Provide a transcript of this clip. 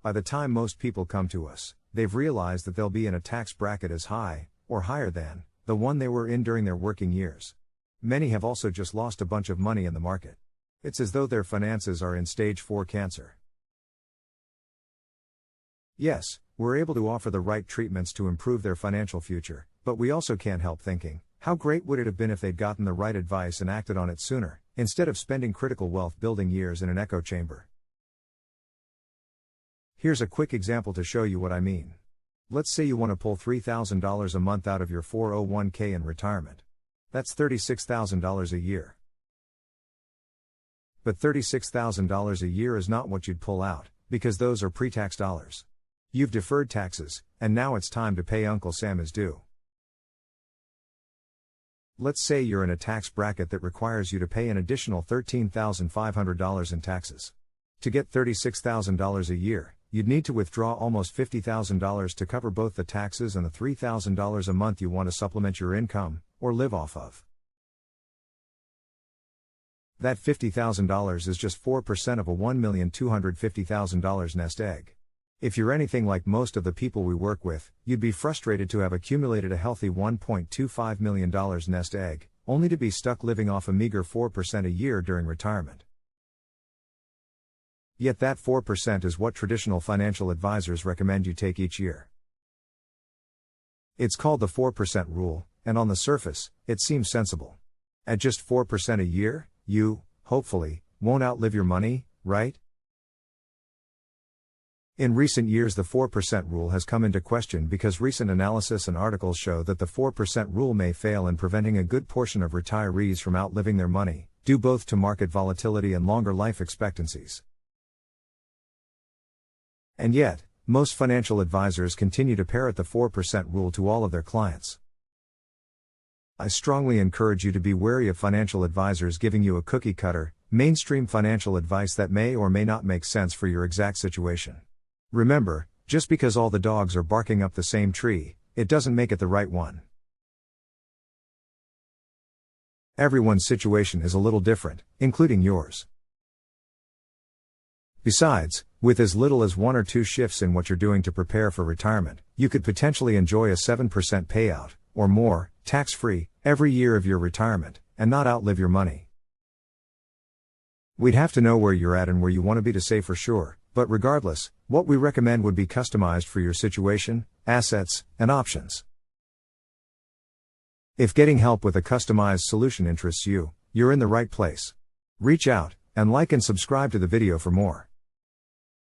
By the time most people come to us, they've realized that they'll be in a tax bracket as high, or higher than, the one they were in during their working years. Many have also just lost a bunch of money in the market. It's as though their finances are in stage 4 cancer. Yes, we're able to offer the right treatments to improve their financial future, but we also can't help thinking, how great would it have been if they'd gotten the right advice and acted on it sooner, instead of spending critical wealth building years in an echo chamber. Here's a quick example to show you what I mean. Let's say you want to pull $3,000 a month out of your 401k in retirement. That's $36,000 a year. But $36,000 a year is not what you'd pull out, because those are pre-tax dollars. You've deferred taxes, and now it's time to pay Uncle Sam his due. Let's say you're in a tax bracket that requires you to pay an additional $13,500 in taxes. To get $36,000 a year, you'd need to withdraw almost $50,000 to cover both the taxes and the $3,000 a month you want to supplement your income, or live off of. That $50,000 is just 4% of a $1,250,000 nest egg. If you're anything like most of the people we work with, you'd be frustrated to have accumulated a healthy $1.25 million nest egg, only to be stuck living off a meager 4% a year during retirement. Yet that 4% is what traditional financial advisors recommend you take each year. It's called the 4% rule, and on the surface, it seems sensible. At just 4% a year, you, hopefully, won't outlive your money, right? In recent years, the 4% rule has come into question because recent analysis and articles show that the 4% rule may fail in preventing a good portion of retirees from outliving their money, due both to market volatility and longer life expectancies. And yet, most financial advisors continue to parrot the 4% rule to all of their clients. I strongly encourage you to be wary of financial advisors giving you a cookie-cutter, mainstream financial advice that may or may not make sense for your exact situation. Remember, just because all the dogs are barking up the same tree, it doesn't make it the right one. Everyone's situation is a little different, including yours. Besides, with as little as 1 or 2 shifts in what you're doing to prepare for retirement, you could potentially enjoy a 7% payout, or more, tax-free, every year of your retirement, and not outlive your money. We'd have to know where you're at and where you want to be to say for sure, but regardless, what we recommend would be customized for your situation, assets, and options. If getting help with a customized solution interests you, you're in the right place. Reach out, and like and subscribe to the video for more.